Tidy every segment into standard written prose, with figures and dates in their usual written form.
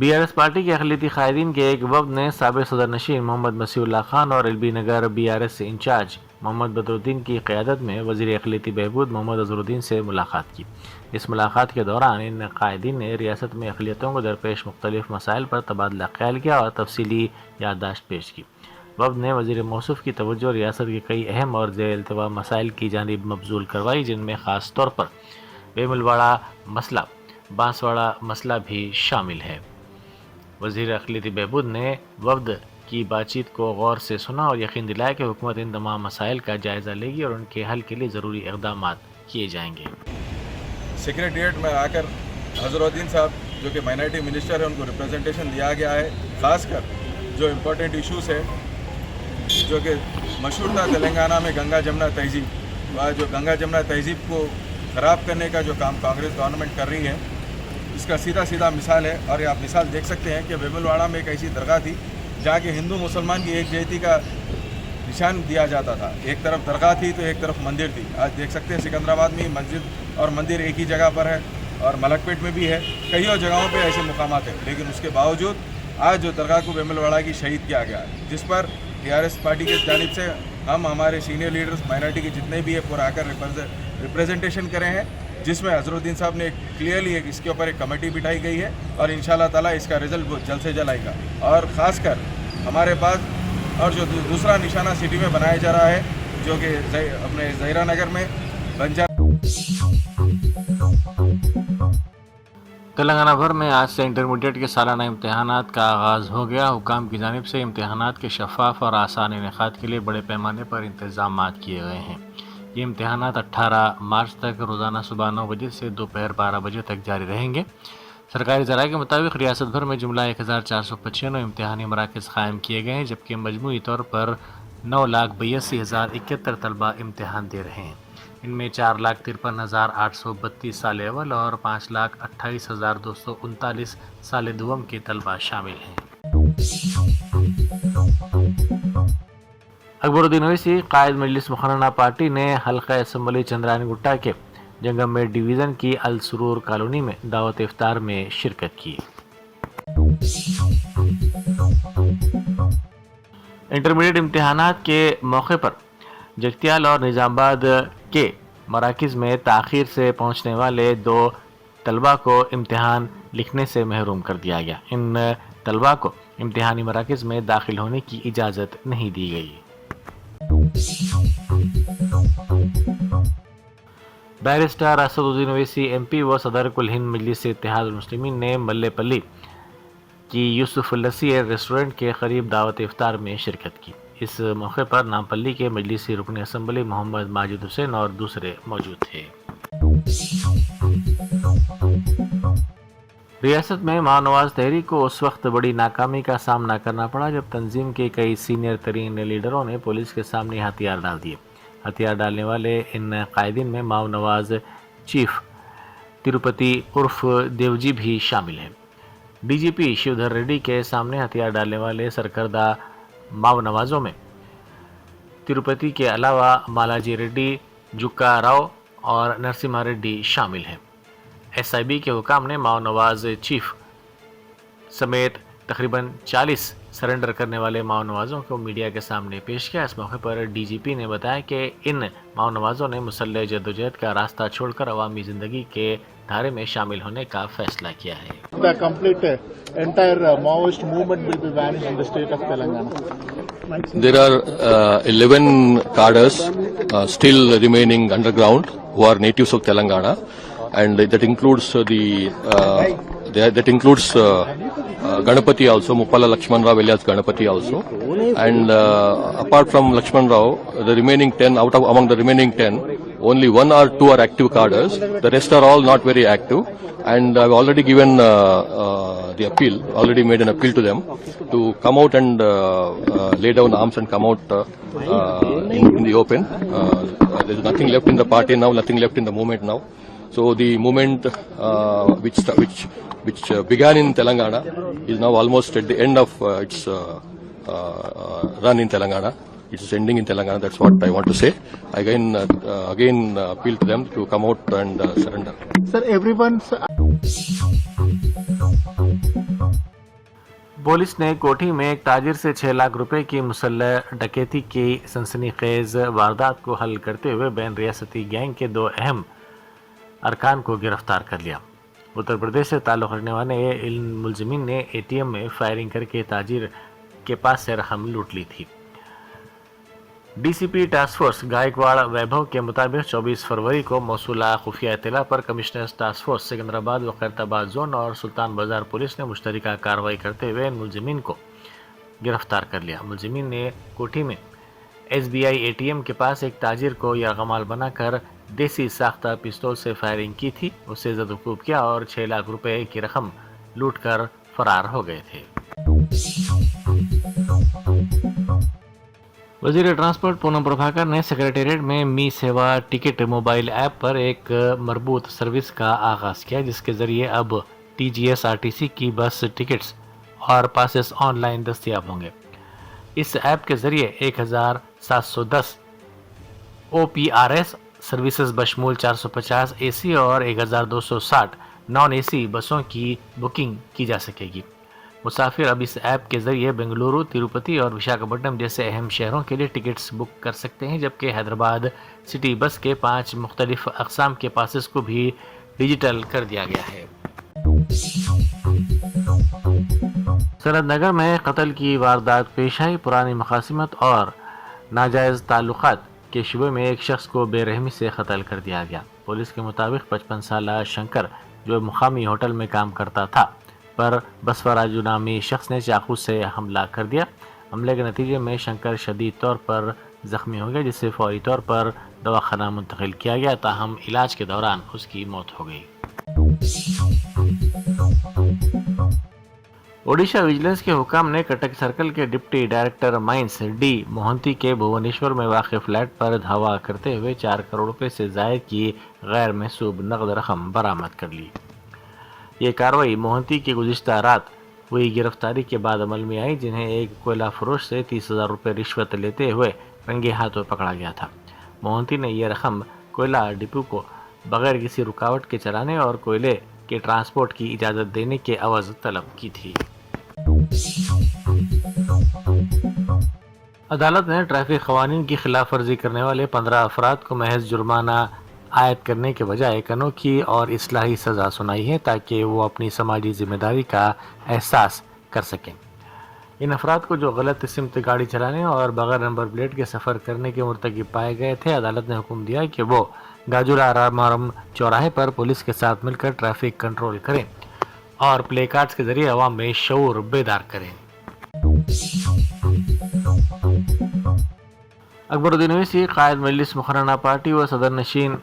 BRS party کے اقلیتی قائدین کے ایک وفد نے سابق صدر نشین محمد مسیح اللہ خان اور LB نگر BRS انچارج محمد بدرالدین کی قیادت میں وزیر اقلیتی بہبود محمد اظہرالدین سے ملاقات کی۔ اس ملاقات کے دوران ان قائدین نے ریاست میں اقلیتوں کو درپیش مختلف مسائل پر تبادلہ خیال کیا اور تفصیلی یادداشت پیش کی۔ وفد نے وزیر موصوف کی توجہ ریاست کے کئی اہم اور زیر التوا مسائل کی جانب مبذول کروائی، جن میں خاص طور پر ویملواڑہ مسئلہ، بانسواڑہ مسئلہ بھی شامل ہے۔ وزیر اقلیتی بہبود نے وفد کی بات چیت کو غور سے سنا اور یقین دلایا کہ حکومت ان تمام مسائل کا جائزہ لے گی اور ان کے حل کے لیے ضروری اقدامات کیے جائیں گے۔ سیکریٹریٹ میں آ کر اظہرالدین صاحب جو کہ مائنارٹی منسٹر ہیں ان کو ریپرزنٹیشن دیا گیا ہے، خاص کر جو امپورٹنٹ ایشوز ہے جو کہ مشہور تھا تلنگانہ میں گنگا جمنا تہذیب، جو گنگا جمنا تہذیب کو خراب کرنے کا جو کام کانگریس گورنمنٹ کر رہی ہے، اس کا سیدھا مثال ہے۔ اور آپ مثال دیکھ سکتے ہیں کہ ویملواڑہ میں ایک ایسی درگاہ تھی جہاں کہ ہندو مسلمان کی ایک جہتی کا نشان دیا جاتا تھا، ایک طرف درگاہ تھی تو ایک طرف مندر تھی۔ آج دیکھ سکتے ہیں سکندرآباد میں مسجد اور مندر ایک ہی جگہ پر ہے، اور ملک پیٹ میں بھی ہے، کئی اور جگہوں پہ ایسے مقامات ہیں، لیکن اس کے باوجود آج جو درگاہ کو ویملواڑہ کی شہید کیا گیا ہے، جس پر BRS پارٹی کی جانب سے ہم ہمارے سینئر لیڈرز مائنارٹی کے جتنے بھی ہیں پورا آ کر ریپرزنٹیشن کرے ہیں، جس میں اظہرالدین صاحب نے کلیئرلی اس کے اوپر ایک کمیٹی بٹھائی گئی ہے اور انشاءاللہ تعالیٰ اس کا رزلٹ بہت جلد سے جلد آئے گا۔ اور خاص کر ہمارے پاس اور جو دوسرا نشانہ سٹی میں بنایا جا رہا ہے جو کہ اپنے زہرہ نگر میں بن جا۔ تلنگانہ بھر میں آج سے انٹرمیڈیٹ کے سالانہ امتحانات کا آغاز ہو گیا۔ حکام کی جانب سے امتحانات کے شفاف اور آسان انعقاد کے لیے بڑے پیمانے پر انتظامات کیے گئے ہیں۔ یہ امتحانات 18 مارچ تک روزانہ صبح 9 بجے سے دوپہر 12 بجے تک جاری رہیں گے۔ سرکاری ذرائع کے مطابق ریاست بھر میں جملہ 1495 امتحانی مراکز قائم کیے گئے ہیں، جبکہ مجموعی طور پر 9,82,071 طلبہ امتحان دے رہے ہیں۔ ان میں 4,53,832 سال اول اور 5,28,239 سال دوم کے طلبہ شامل ہیں۔ اکبرالدین اویسی قائد مجلس مقننہ پارٹی نے حلقہ اسمبلی چندرانی گٹا کے جنگم ڈویژن کی السرور کالونی میں دعوت افطار میں شرکت کی۔ انٹرمیڈیٹ امتحانات کے موقع پر جگتیال اور نظام آباد کے مراکز میں تاخیر سے پہنچنے والے 2 طلبہ کو امتحان لکھنے سے محروم کر دیا گیا۔ ان طلبہ کو امتحانی مراکز میں داخل ہونے کی اجازت نہیں دی گئی۔ بیرسٹر اسدالدین اویسی MP و صدر کل ہند مجلس اتحاد المسلمین نے ملے پلی کی یوسف السی ریسٹورنٹ کے قریب دعوت افطار میں شرکت کی۔ اس موقع پر نامپلی کے مجلسی رکن اسمبلی محمد ماجد حسین اور دوسرے موجود تھے۔ ریاست میں ماؤ نواز تحریک کو اس وقت بڑی ناکامی کا سامنا کرنا پڑا جب تنظیم کے کئی سینئر ترین لیڈروں نے پولیس کے سامنے ہتھیار ڈال دیے۔ ہتھیار ڈالنے والے ان قائدین میں ماؤ نواز چیف تروپتی عرف دیوجی بھی شامل ہیں۔ DGP شیودھر ریڈی کے سامنے ہتھیار ڈالنے والے سرکردہ ماؤ نوازوں میں تروپتی کے علاوہ مالاجی ریڈی، جکا راؤ اور نرسمہا ریڈی شامل ہیں۔ SIB کے حکام نے ماؤ نواز چیف سمیت تقریباً 40 سرنڈر کرنے والے ماؤ نوازوں کو میڈیا کے سامنے پیش کیا۔ اس موقع پر DGP نے بتایا کہ ان ماؤ نوازوں نے مسلح جدوجہد کا راستہ چھوڑ کر عوامی زندگی کے دھارے میں شامل ہونے کا فیصلہ کیا ہے۔ The complete entire Maoist movement will be vanished in the state of Telangana. There are 11 cadres still remaining underground who are natives of Telangana, and that includes Ganapati also, Muppala Lakshman Rao alias Ganapati also, and apart from Lakshman Rao, the remaining 10 among the remaining 10, only 1 or 2 are active cadres. The rest are all not very active, and I've already given the appeal, already made an appeal to them to come out and lay down arms and come out in the open. There's nothing left in the party now, nothing left in the movement now. So the movement which began in Telangana is now almost at the end of its run in Telangana. It is ending in Telangana. That's what I want to say. Again appeal to them to come out and surrender. Sir, everyone's police ने कोठी में एक ताजिर से 6 लाख रुपए की मुसल्लह डकैती की सनसनीखेज वारदात को हल करते हुए बैन रियासती गैंग के 2 अहम अरकान को गिरफ्तार कर लिया। उत्तर प्रदेश से ताल्लुक़ रखने वाले इन मुलजिमीन ने एटीएम में फायरिंग करके ताजिर के पास से रकम लूट ली थी। डीसीपी टास्क फोर्स गायकवाड़ वैभव के मुताबिक 24 फरवरी को मौसूला खुफिया इत्तला पर कमिश्नर्स टास्क फोर्स सिकंदराबाद व खैरताबाद जोन और सुल्तान बाजार पुलिस ने मुश्तरका कार्रवाई करते हुए इन मुलजिमीन को गिरफ्तार कर लिया। मुलजिमीन ने कोठी में एसबीआई एटीएम के पास एक ताजिर को यरगमाल बनाकर देसी साख्ता पिस्तौल से फायरिंग की थी, उससे जदुकूब किया और 6 लाख रुपए की रकम लूट कर फरार हो गए थे। वजीर ट्रांसपोर्ट पूनम प्रभाकर ने सेक्रेटेरिएट में मी सेवा टिकट मोबाइल ऐप पर एक मरबूत सर्विस का आगाज किया, जिसके जरिए अब टीजीएसआरटीसी की बस टिकट्स और पासेस ऑनलाइन दस्तयाब होंगे। इस ऐप के जरिए 1710 ओपीआरएस सर्विसेज बशमूल 450 एसी और 1260 नॉन एसी बसों की बुकिंग की जा सकेगी। मुसाफिर अब इस ऐप के जरिए बेंगलुरु, तिरुपति और विशाखापट्टनम जैसे अहम शहरों के लिए टिकट्स बुक कर सकते हैं, जबकि हैदराबाद सिटी बस के 5 मुख्तलिफ अक़साम के पासेस को भी डिजिटल कर दिया गया है। सनतनगर में कत्ल की वारदात पेश आई। पुरानी मुखासिमत और नाजायज़ ताल्लुकात के शुबे में एक शख्स को बेरहमी से कत्ल कर दिया गया। पुलिस के मुताबिक 55 साला शंकर, जो मुकामी होटल में काम करता था, पर बसवराजू नामी शख्स ने चाकू से हमला कर दिया। हमले के नतीजे में शंकर शदीद तौर पर जख्मी हो गया, जिसे फौरी तौर पर दवाखाना मुंतकिल किया गया, ताहम इलाज के दौरान उसकी मौत हो गई। ओडिशा विजिलेंस के हुकाम ने कटक सर्कल के deputy director mines D Mohanty के भुवनेश्वर में वाक़ फ्लैट पर धावा करते हुए 4 करोड़ रुपए से ज़ायद की गैर महसूब नकद रकम बरामद कर ली। ये कार्रवाई मोहंती की गुज़िश्ता रात हुई गिरफ्तारी के बाद अमल में आई, जिन्हें एक कोयला फरोश से 30,000 रुपये रिश्वत लेते हुए रंगे हाथों पकड़ा गया था। मोहंती ने यह रकम कोयला डिपो को बगैर किसी रुकावट के चलाने और कोयले के ट्रांसपोर्ट की इजाज़त देने के अवज़ तलब की थी। अदालत ने ट्रैफिक क़वानीन की खिलाफ वर्जी करने वाले 15 अफराद को महज जुर्माना आयद करने के बजाय एक अनोखी और इस्लाही सज़ा सुनाई है, ताकि वो अपनी समाजी जिम्मेदारी का एहसास कर सकें। इन अफराद को जो गलत सिमत गाड़ी चलाने और बगैर नंबर प्लेट के सफ़र करने के मुर्तकिब पाए गए थे, अदालत ने हुक्म दिया कि वो गाजुला रामारम चौराहे पर पुलिस के साथ मिलकर ट्रैफिक कंट्रोल करें और प्ले कार्ड्स के जरिए अवाम में शऊर बेदार करें। अकबरुद्दीन ओवैसी कायद मजलिस मुखर्रना पार्टी व सदर नशीन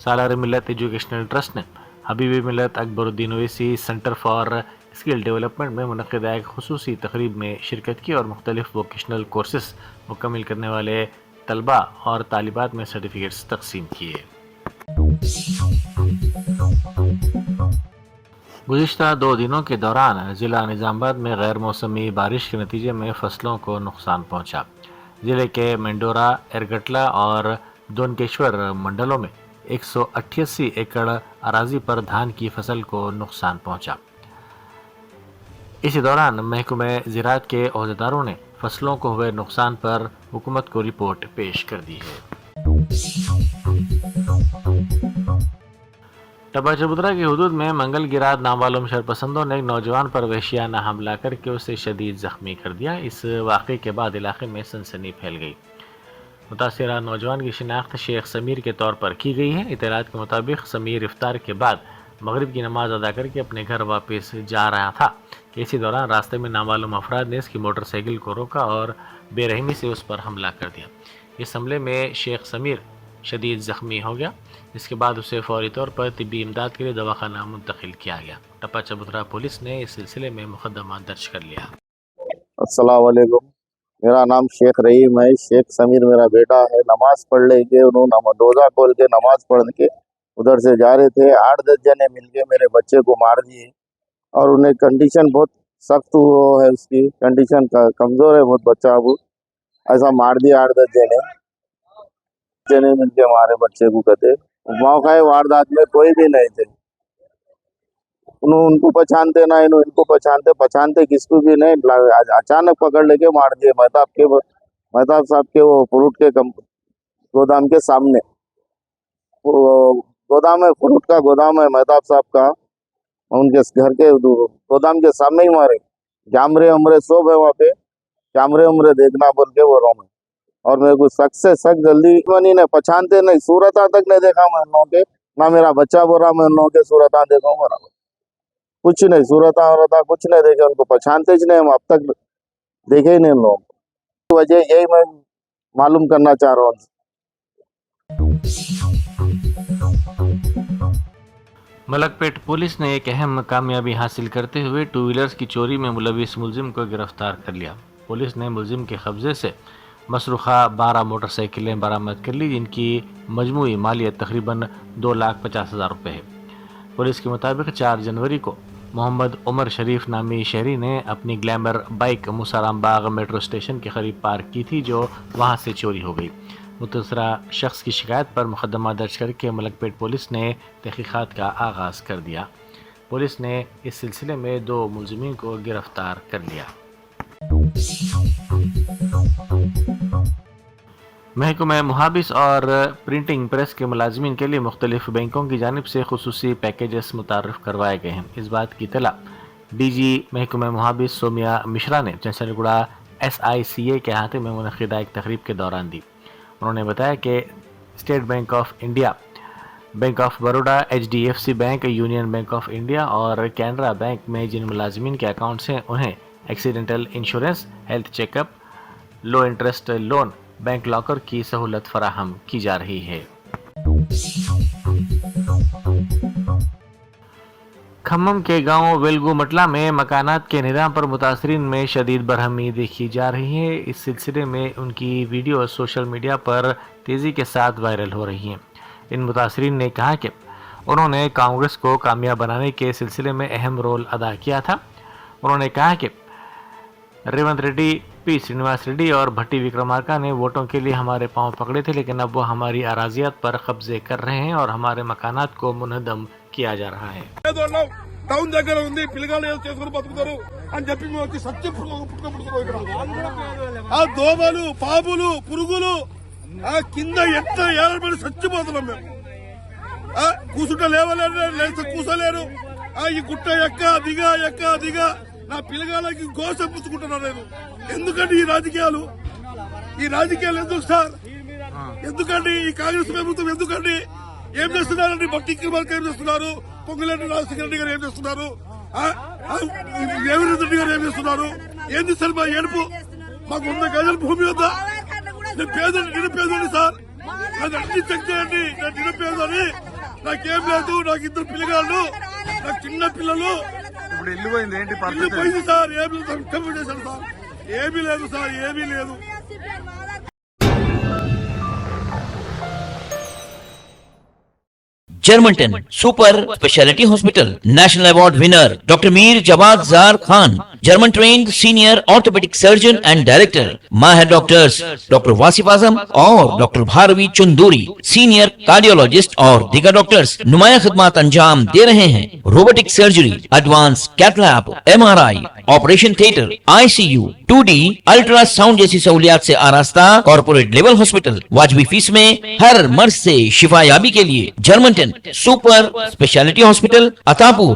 सालार मिलत एजुकेशनल ट्रस्ट ने हबीब मिलत Akbaruddin Owaisi centre for skill development में मुनक़िदा एक खुसूसी तकरीब में शिरकत की और मुख्तलिफ वोकेशनल कोर्सेस मुकम्मल करने वाले तलबा और तालिबात में सर्टिफिकेट्स तकसीम किए। गुज़िश्ता 2 दिनों के दौरान ज़िला निज़ामाबाद में गैर मौसमी बारिश के नतीजे में फसलों को नुकसान पहुंचा। ज़िले के मेंडोरा, एरगटला और दोनकेश्वर मंडलों में 188 एकड़ अराजी पर धान की फसल को नुकसान पहुंचा। इसी दौरान महकमे ज़राअत के ओहदेदारों ने फसलों को हुए नुकसान पर हुकूमत को रिपोर्ट पेश कर दी है। टपा चबूतरा की हुदूद में मंगल गिराद नामालूम शरपसंदों ने एक नौजवान पर वहशियाना हमला करके उसे शदीद जख्मी कर दिया। इस वाक़े के बाद इलाके में सनसनी फैल गई। मुतासिरा नौजवान की शिनाख्त शेख समीर के तौर पर की गई है। इत्तलात के मुताबिक समीर इफ्तार के बाद मगरिब की नमाज अदा करके अपने घर वापस जा रहा था कि इसी दौरान रास्ते में नामालूम अफराद ने इसकी मोटरसाइकिल को रोका और बेरहमी से उस पर हमला कर दिया। इस हमले में शेख समीर शदीद ज़ख्मी हो गया। इसके बाद उसे फौरी तौर पर तिब्बी इमदाद के लिए दवाखाना मुंतकिल किया गया। टपा चबूतरा पुलिस ने इस सिलसिले में मुकदमा दर्ज कर लिया। अस्सलाम वालेकुम, मेरा नाम शेख रहीम है। शेख समीर मेरा बेटा है। नमाज पढ़ लेके उन्होंने रोज़ा खोल के नमाज पढ़ के उधर से जा रहे थे। 8-10 जने मिलके मेरे बच्चे को मार दिए और उन्हें कंडीशन बहुत सख्त है, उसकी कंडीशन कमज़ोर है बहुत बच्चा। अब ऐसा मार दिया 8-10 जने मिलके हमारे बच्चे को कहते। मौका वारदात में कोई भी नहीं थे। उनको पहचानते ना इनको पहचानते किसको भी नहीं। अचानक पकड़ लेके मार दिए मेहताब साहब के वो फ्रूट के गोदाम के सामने। वो गोदाम है, फ्रूट का गोदाम है मेहताब साहब का, उनके घर के गोदाम के सामने ही मारे। कैमरे वमरे सब है वहाँ पे, कैमरे वमरे देखना बोल के वो रो में। और मेरे को सख्त से सख्त जल्दी बनी ने पहचानते नहीं, सूरत तक नहीं देखा मैं उन लोगों के, ना मेरा बच्चा बोल रहा मैं उन लोगों के सूरत देखा बराबर कुछ नहीं, सूरत कुछ नहीं देखे, उनको पहचानते ही नहीं, हम अब तक देखे ही नहीं उन लोगों को। वजह यही मैं मालूम करना चाह रहा हूँ। मलकपेट पुलिस ने एक अहम कामयाबी हासिल करते हुए टू व्हीलर्स की चोरी में मुलविस मुलजिम को गिरफ्तार कर लिया। पुलिस ने मुलजिम के कब्जे से मसरूखा 12 मोटरसाइकिलें बरामद कर ली, जिनकी मजमूई मालियत तकरीबन 2,50,000 रुपये है। पुलिस के मुताबिक 4 जनवरी को मोहम्मद उमर शरीफ नामी शहरी ने अपनी ग्लैमर बाइक मुसाराम बाग मेट्रो स्टेशन के करीब पार्क की थी, जो वहां से चोरी हो गई। मुतअस्सिरा शख्स की शिकायत पर मुकदमा दर्ज करके मलकपेट पुलिस ने तहकीकात का आगाज़ कर दिया। पुलिस ने इस सिलसिले में 2 मुलजिमीन को गिरफ्तार कर लिया। महकमा मुहाबिस और प्रिंटिंग प्रेस के मुलाजमीन के लिए मुख्तलिफ बैंकों की जानिब से खुसूसी पैकेजेस मुतारफ़ करवाए गए हैं। इस बात की इत्तला DG महकमा मुहाबिस सोमिया मिश्रा ने चंचलगुड़ा SICA के अहाते में मुनक़िदा एक तकरीब के दौरान दी। उन्होंने बताया कि state bank of India, bank of Baroda, HDFC bank, union bank of India और कैनरा बैंक में जिन मुलाजमीन के अकाउंट्स हैं उन्हें एक्सीडेंटल इंश्योरेंस, हेल्थ चेकअप, लो इंटरेस्ट लोन, बैंक लॉकर की सहूलत फराहम की जा रही है। खम्मम के गांव वेलगू मटला में मकानात के निज़ाम पर मुतासरीन में शदीद बरहमी देखी जा रही है। इस सिलसिले में उनकी वीडियो सोशल मीडिया पर तेज़ी के साथ वायरल हो रही हैं। इन मुतासरीन ने कहा कि उन्होंने कांग्रेस को कामयाब बनाने के सिलसिले में अहम रोल अदा किया था। उन्होंने कहा कि रेवंत रेड्डी, P श्रीनिवास रेड्डी और भट्टी विक्रमार्का ने वोटों के लिए हमारे पांव पकड़े थे, लेकिन अब वो हमारी अराजियात पर कब्जे कर रहे हैं और हमारे मकानात को मुनहदम किया जा रहा है। టౌన్ దగ్గర ఉంది, పిల్లగాళ్ళు ఏదో చేసుకుని బతుకుతారు అని చెప్పి మేము వచ్చి సత్యం పుట్టుకుపోయి ఆ దోమలు, పాములు, పురుగులు ఆ కింద ఎట్ట ఏలబడి చచ్చిపోతున్నాం మేము. కూసుంట లేవలేరు, కూసలేరు. ఈ గుట్ట ఎక్క దిగా నా పిల్లగాళ్ళకి గోస పుచ్చుకుంటున్నాను నేను. ఎందుకండి ఈ రాజకీయాలు ఎందుకు సార్? ఎందుకండి ఈ కాంగ్రెస్ ప్రభుత్వం? ఎందుకండి ఏం చేస్తున్నారండి? భక్తి వర్క్ ఏం చేస్తున్నారు? పొంగులేటి రాజశేఖర రెడ్డి గారు ఏం చేస్తున్నారు? రేవంత్ రెడ్డి గారు ఏం చేస్తున్నారు? ఏంది సార్ మా ఏడుపు? మాకు 100 గజాల భూమి వద్దా? నేను నిరుపేదని సార్, నాకు అన్ని చెక్ చేయండి. నేను నిరుపేదని, నాకేం లేదు. నాకు 2 పిల్లగాళ్ళు, నాకు చిన్న పిల్లలు. ఇప్పుడు ఇల్లు పోయింది సార్. ఏమి కంప్లీట్ చేశాను సార్. ఏమీ లేదు సార్, ఏమీ లేదు. Germanten super speciality hospital, national award winner doctor Mir Jawad Jar Khan, German trained senior orthopaedic surgeon and director, माहिर डॉक्टर्स डॉक्टर वासिफ आजम और doctor Bharvi Chanduri, senior cardiologist और दीगर डॉक्टर्स नुमाया खिदमत अंजाम दे रहे हैं। Robotic surgery, advance cath lab, MRI, operation theatre, ICU, 2D ultrasound जैसी सहूलियात से आरास्ता कॉर्पोरेट लेवल हॉस्पिटल, वाजबी फीस में हर मर्ज से शिफायाबी के लिए Germanton super speciality hospital, Attapur,